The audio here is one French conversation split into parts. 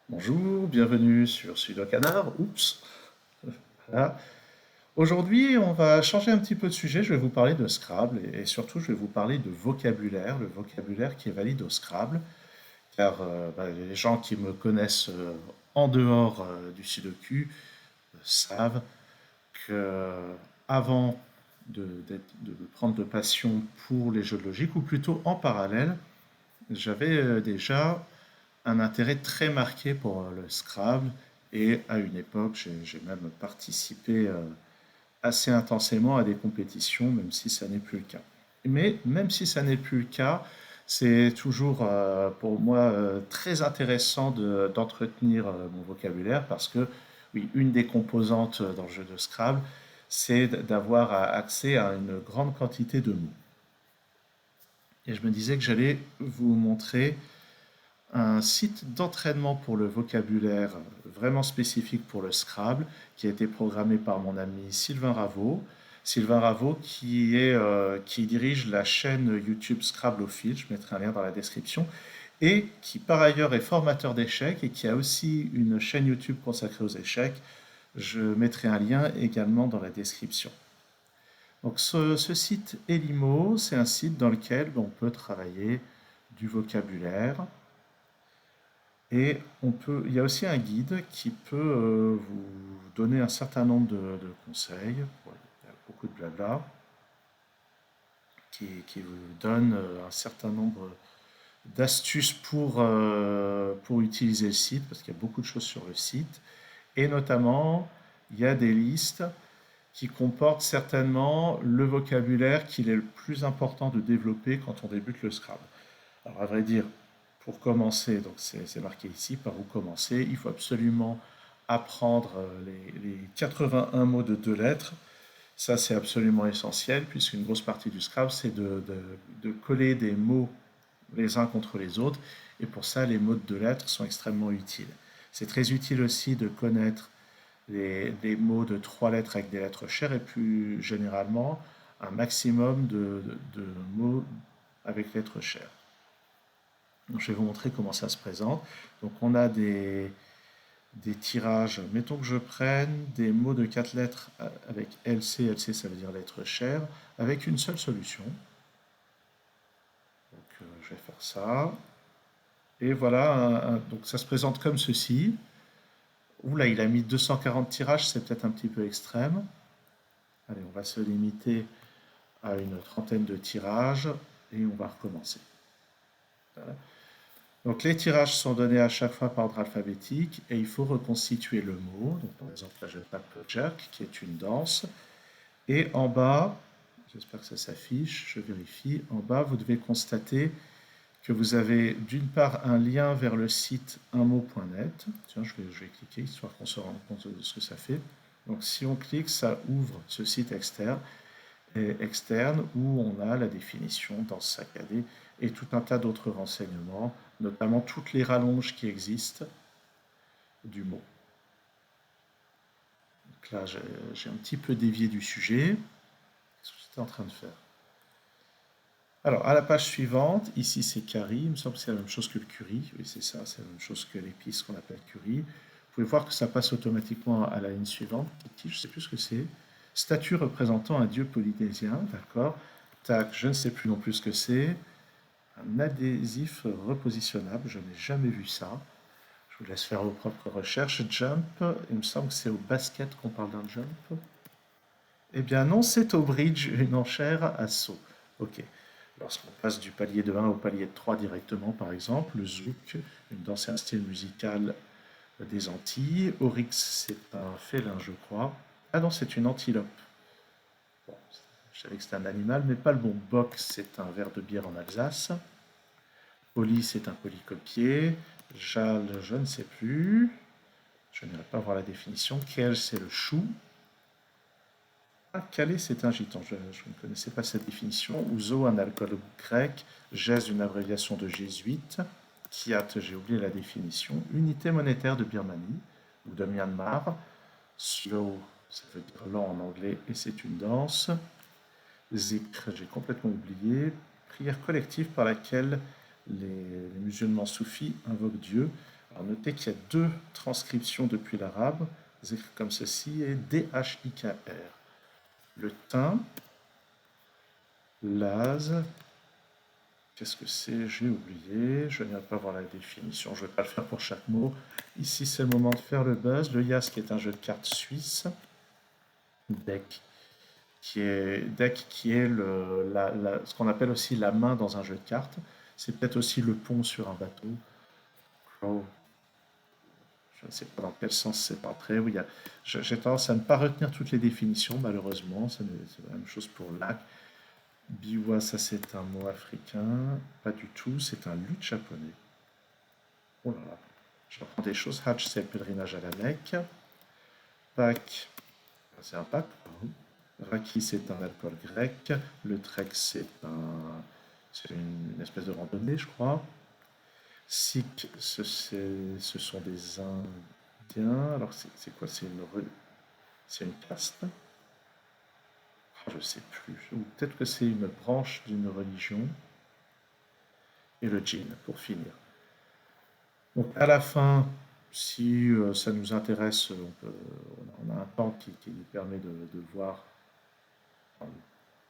Bonjour, bienvenue sur Sudo Canard. Oups. Voilà. Aujourd'hui, on va changer un petit peu de sujet. Je vais vous parler de Scrabble et surtout, je vais vous parler de vocabulaire, le vocabulaire qui est valide au Scrabble. Car les gens qui me connaissent en dehors du Sudoku savent que avant de prendre de passion pour les jeux de logique, ou plutôt en parallèle, j'avais déjà un intérêt très marqué pour le Scrabble et à une époque, j'ai même participé assez intensément à des compétitions, même si ça n'est plus le cas. Mais même si ça n'est plus le cas, c'est toujours pour moi très intéressant d'entretenir mon vocabulaire parce que, oui, une des composantes dans le jeu de Scrabble, c'est d'avoir accès à une grande quantité de mots. Et je me disais que j'allais vous montrer un site d'entraînement pour le vocabulaire vraiment spécifique pour le Scrabble, qui a été programmé par mon ami Sylvain Raveau. Sylvain Raveau qui dirige la chaîne YouTube Scrabble au fil, je mettrai un lien dans la description, et qui par ailleurs est formateur d'échecs et qui a aussi une chaîne YouTube consacrée aux échecs. Je mettrai un lien également dans la description. Donc ce site Elimo, c'est un site dans lequel on peut travailler du vocabulaire, et il y a aussi un guide qui peut vous donner un certain nombre de conseils. Ouais, il y a beaucoup de blabla qui vous donne un certain nombre d'astuces pour utiliser le site, parce qu'il y a beaucoup de choses sur le site. Et notamment, il y a des listes qui comportent certainement le vocabulaire qu'il est le plus important de développer quand on débute le Scrabble. Alors, à vrai dire, pour commencer, donc c'est marqué ici, par où commencer, il faut absolument apprendre les 81 mots de deux lettres. Ça, c'est absolument essentiel, puisqu'une grosse partie du Scrabble, c'est de coller des mots les uns contre les autres. Et pour ça, les mots de deux lettres sont extrêmement utiles. C'est très utile aussi de connaître les mots de trois lettres avec des lettres chères, et plus généralement, un maximum de mots avec lettres chères. Donc, je vais vous montrer comment ça se présente. Donc, on a des tirages. Mettons que je prenne des mots de quatre lettres avec LC. LC, ça veut dire lettre chère, avec une seule solution. Donc, je vais faire ça. Et voilà, donc ça se présente comme ceci. Oula, il a mis 240 tirages, c'est peut-être un petit peu extrême. Allez, on va se limiter à une trentaine de tirages et on va recommencer. Voilà. Donc les tirages sont donnés à chaque fois par ordre alphabétique et il faut reconstituer le mot. Donc par exemple, là je tape jerk, qui est une danse. Et en bas, j'espère que ça s'affiche, je vérifie, en bas vous devez constater que vous avez d'une part un lien vers le site unmot.net. Tiens, je vais cliquer histoire qu'on se rende compte de ce que ça fait. Donc si on clique, ça ouvre ce site externe où on a la définition dans saccadé et tout un tas d'autres renseignements, notamment toutes les rallonges qui existent du mot. Donc là, j'ai un petit peu dévié du sujet. Qu'est-ce que j'étais en train de faire? Alors, à la page suivante, ici c'est curry, il me semble que c'est la même chose que le curry. Oui, c'est ça, c'est la même chose que l'épice qu'on appelle curry. Vous pouvez voir que ça passe automatiquement à la ligne suivante. Je ne sais plus ce que c'est. Statue représentant un dieu polynésien, d'accord. Tac, je ne sais plus non plus ce que c'est. Un adhésif repositionnable, je n'ai jamais vu ça. Je vous laisse faire vos propres recherches. Jump, il me semble que c'est au basket qu'on parle d'un jump. Eh bien non, c'est au bridge, une enchère à saut. Ok. Lorsqu'on passe du palier de 1 au palier de 3 directement, par exemple, le zouk, une danse et un style musical des Antilles. Oryx, c'est un félin, je crois. Ah non, c'est une antilope. Bon, je savais que c'était un animal, mais pas le bon. Bock, c'est un verre de bière en Alsace. Poli, c'est un polycopier. Jal, je ne sais plus. Je n'irai pas voir la définition. Kel, c'est le chou. Ah, Calais, c'est un gitan. Je ne connaissais pas cette définition. Ouzo, un alcool grec. Gèse, une abréviation de jésuite. Kiat, j'ai oublié la définition. Unité monétaire de Birmanie ou de Myanmar. Slow, ça veut dire lent en anglais et c'est une danse. Zikr, j'ai complètement oublié. Prière collective par laquelle les musulmans soufis invoquent Dieu. Alors, notez qu'il y a deux transcriptions depuis l'arabe, écrites comme ceci, et D-H-I-K-R. Le thym, l'az, qu'est-ce que c'est? J'ai oublié, je n'irai pas voir la définition, je ne vais pas le faire pour chaque mot. Ici, c'est le moment de faire le buzz. Le Yas, qui est un jeu de cartes suisse, deck, qui est ce qu'on appelle aussi la main dans un jeu de cartes. C'est peut-être aussi le pont sur un bateau. Crow, je ne sais pas dans quel sens c'est entré. Oui, j'ai tendance à ne pas retenir toutes les définitions, malheureusement. C'est la même chose pour lac. Biwa, ça c'est un mot africain. Pas du tout, c'est un luth japonais. Oh là là, j'apprends des choses. Hajj, c'est le pèlerinage à la Mecque. Pak, c'est un pape. Raki, c'est un alcool grec. Le trek, c'est une espèce de randonnée, je crois. Sikh, ce sont des Indiens. Alors, c'est quoi? C'est une caste? Ah, je sais plus. Ou peut-être que c'est une branche d'une religion. Et le djinn, pour finir. Donc, à la fin, si ça nous intéresse, on a un temps qui nous permet de voir.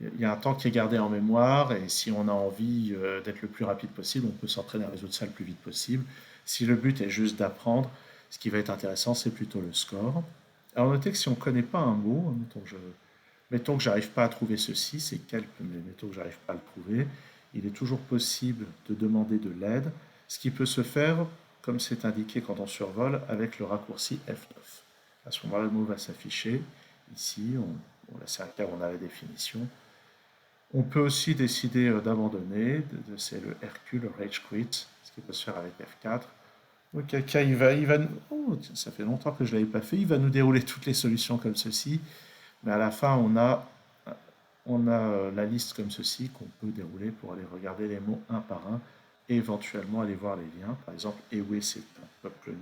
Il y a un temps qui est gardé en mémoire, et si on a envie d'être le plus rapide possible, on peut s'entraîner à résoudre ça le plus vite possible. Si le but est juste d'apprendre, ce qui va être intéressant, c'est plutôt le score. Alors notez que si on ne connaît pas un mot, mettons que j'arrive pas à trouver ceci, c'est kelp, mais mettons que j'arrive pas à le trouver, il est toujours possible de demander de l'aide, ce qui peut se faire, comme c'est indiqué quand on survole, avec le raccourci F9. À ce moment-là, le mot va s'afficher. Ici, là c'est un cas où on a la définition. On peut aussi décider d'abandonner, c'est le RQ, le Rage Quit, ce qui peut se faire avec F4. Ok, quelqu'un, oh, ça fait longtemps que je ne l'avais pas fait, il va nous dérouler toutes les solutions comme ceci, mais à la fin, on a la liste comme ceci qu'on peut dérouler pour aller regarder les mots un par un et éventuellement aller voir les liens. Par exemple, Ewe, c'est un peuple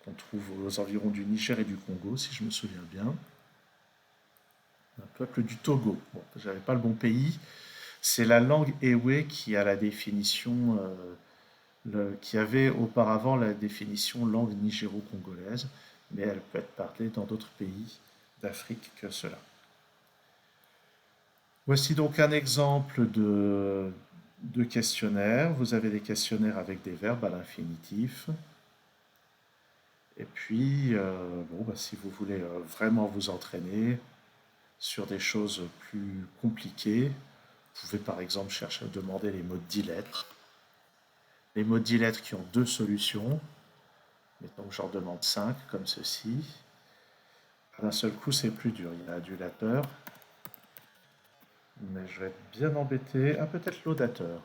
qu'on trouve aux environs du Niger et du Congo, si je me souviens bien. Un peuple du Togo. Bon, j'avais pas le bon pays. C'est la langue Ewe qui a la définition, qui avait auparavant la définition langue nigéro-congolaise, mais elle peut être parlée dans d'autres pays d'Afrique que cela. Voici donc un exemple de questionnaire. Vous avez des questionnaires avec des verbes à l'infinitif. Et puis, si vous voulez vraiment vous entraîner sur des choses plus compliquées, vous pouvez par exemple chercher à demander les mots de 10 lettres. Les mots de 10 lettres qui ont deux solutions. Mettons que j'en demande 5, comme ceci. D'un seul coup, c'est plus dur. Il y a adulateur. Mais je vais être bien embêté. Ah, peut-être laudateur.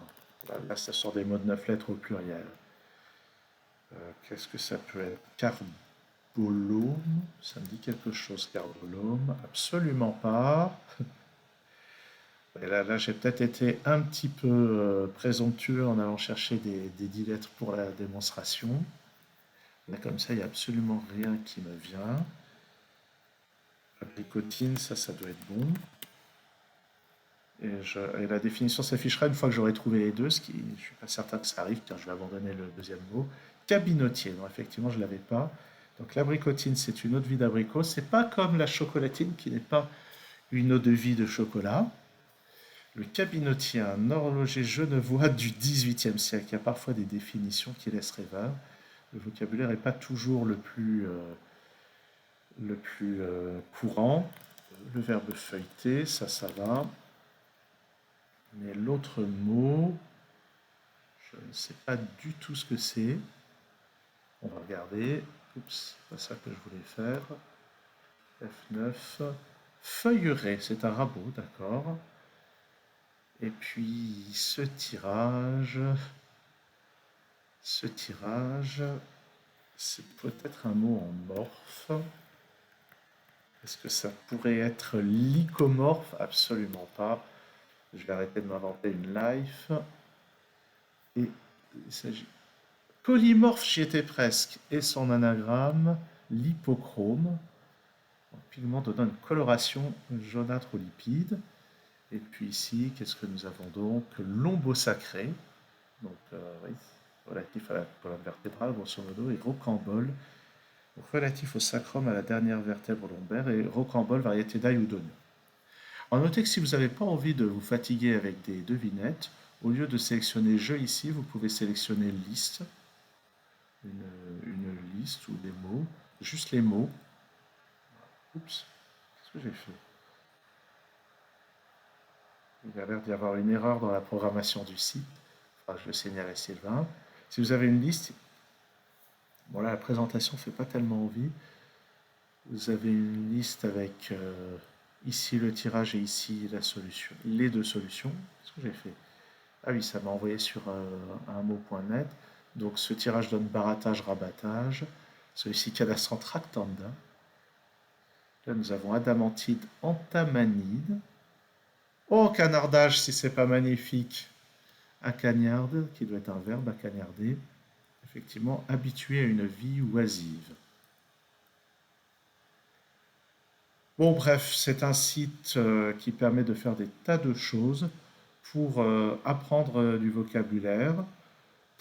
Là, ça sort des mots de 9 lettres au pluriel. Qu'est-ce que ça peut être? Carbolome. Ça me dit quelque chose, carbolome. Absolument pas. Et là j'ai peut-être été un petit peu présomptueux en allant chercher des 10 lettres pour la démonstration. Là, comme ça, il n'y a absolument rien qui me vient. Abricotine, ça doit être bon. Et la définition s'affichera une fois que j'aurai trouvé les deux, je ne suis pas certain que ça arrive, car je vais abandonner le deuxième mot. Cabinotier, non, effectivement, je ne l'avais pas. Donc l'abricotine, c'est une eau de vie d'abricot. C'est pas comme la chocolatine, qui n'est pas une eau de vie de chocolat. Le cabinotier, un horloger genevois du XVIIIe siècle. Il y a parfois des définitions qui laissent rêveur. Le vocabulaire n'est pas toujours le plus courant. Le verbe feuilleter, ça va. Mais l'autre mot, je ne sais pas du tout ce que c'est. On va regarder. Oups, c'est pas ça que je voulais faire. F9. Feuilleret, c'est un rabot, d'accord. Et puis ce tirage, c'est peut-être un mot en morphe. Est-ce que ça pourrait être lycomorphe? Absolument pas. Je vais arrêter de m'inventer une life. Et il s'agit. Polymorphe, j'y étais presque. Et son anagramme, lipochrome. Un pigment donnant une coloration jaunâtre aux lipides. Et puis ici, qu'est-ce que nous avons donc? Lombosacré. Donc, oui. relatif à la colonne vertébrale, grosso modo, et rocambole, relatif au sacrum, à la dernière vertèbre lombaire, et rocambole, variété d'ail ou d'oignon. Alors notez que si vous n'avez pas envie de vous fatiguer avec des devinettes, au lieu de sélectionner jeu ici, vous pouvez sélectionner liste, une liste ou des mots, juste les mots. Oups, qu'est-ce que j'ai fait? Il y a l'air d'y avoir une erreur dans la programmation du site. Enfin, je le signale à Sylvain. Si vous avez une liste, bon là la présentation ne fait pas tellement envie. Vous avez une liste avec ici le tirage et ici la solution, les deux solutions. Qu'est-ce que j'ai fait? Ah oui, ça m'a envoyé sur un mot.net. Donc ce tirage donne barattage, rabattage. Celui-ci cadastre tractanda. Là nous avons adamantide, antamanide. Oh, canardage, si c'est pas magnifique. Acagnarde, qui doit être un verbe, acagnarder. Effectivement, habitué à une vie oisive. Bon, bref, c'est un site qui permet de faire des tas de choses pour apprendre du vocabulaire,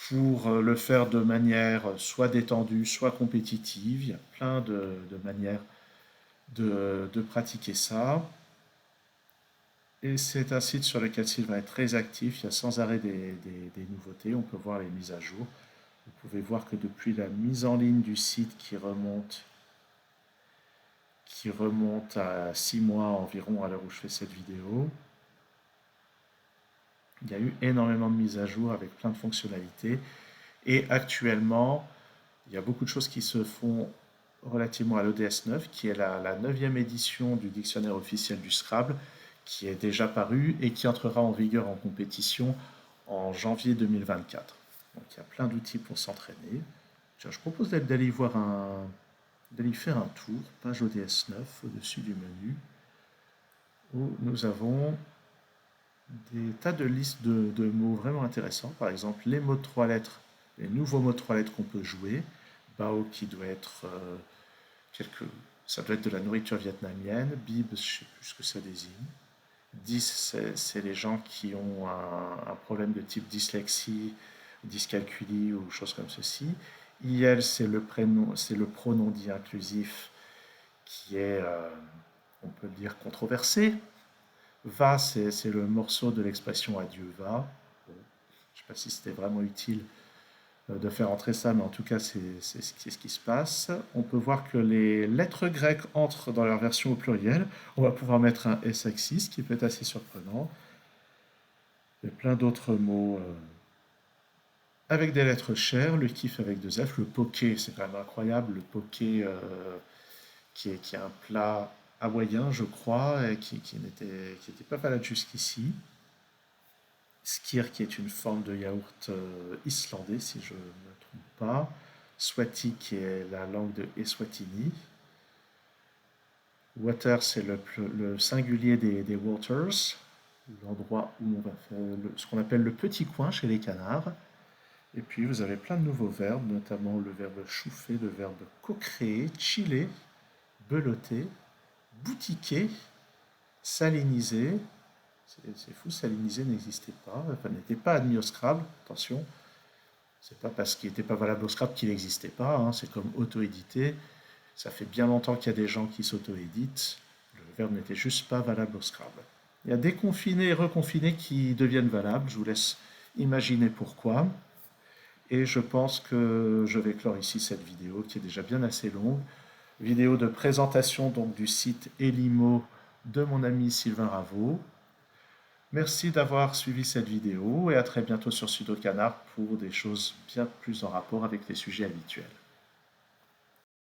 pour le faire de manière soit détendue, soit compétitive. Il y a plein de manières de pratiquer ça. Et c'est un site sur lequel Sylvain est très actif. Il y a sans arrêt des nouveautés. On peut voir les mises à jour. Vous pouvez voir que depuis la mise en ligne du site qui remonte à 6 mois environ à l'heure où je fais cette vidéo, il y a eu énormément de mises à jour avec plein de fonctionnalités. Et actuellement, il y a beaucoup de choses qui se font relativement à l'EDS 9, qui est la 9e édition du dictionnaire officiel du Scrabble, qui est déjà paru et qui entrera en vigueur en compétition en janvier 2024. Donc il y a plein d'outils pour s'entraîner. Tiens, je propose d'aller faire un tour, page ODS 9, au-dessus du menu, où nous avons des tas de listes de mots vraiment intéressants. Par exemple, les mots de 3 lettres, les nouveaux mots de 3 lettres qu'on peut jouer. Bao qui doit être ça doit être de la nourriture vietnamienne. Bib, je ne sais plus ce que ça désigne. 10, c'est les gens qui ont un problème de type dyslexie, dyscalculie ou choses comme ceci. IL, c'est le pronom dit inclusif qui est, on peut le dire, controversé. Va, c'est le morceau de l'expression adieu va. Bon, je ne sais pas si c'était vraiment utile de faire entrer ça, mais en tout cas, c'est ce qui se passe. On peut voir que les lettres grecques entrent dans leur version au pluriel. On va pouvoir mettre un S axis, ce qui peut être assez surprenant. Il y a plein d'autres mots avec des lettres chères. Le kiff avec 2 F. Le poké, c'est quand même incroyable. Le poké, qui est un plat hawaïen, je crois, et qui n'était pas valable jusqu'ici. Skir, qui est une forme de yaourt islandais, si je ne me trompe pas. Swati, qui est la langue de Eswatini. Water, c'est le singulier des waters, l'endroit où on va faire ce qu'on appelle le petit coin chez les canards. Et puis vous avez plein de nouveaux verbes, notamment le verbe chouffer, le verbe co-créer, chiller, beloter, boutiquer, saliniser. C'est fou, saliniser n'existait pas, enfin n'était pas admis au Scrabble, attention. C'est pas parce qu'il n'était pas valable au Scrabble qu'il n'existait pas, hein. C'est comme auto-éditer. Ça fait bien longtemps qu'il y a des gens qui s'auto-éditent. Le verbe n'était juste pas valable au Scrabble. Il y a déconfinés et reconfinés qui deviennent valables. Je vous laisse imaginer pourquoi. Et je pense que je vais clore ici cette vidéo qui est déjà bien assez longue. Vidéo de présentation donc du site Elimo de mon ami Sylvain Raveau. Merci d'avoir suivi cette vidéo et à très bientôt sur Sudo Canard pour des choses bien plus en rapport avec les sujets habituels.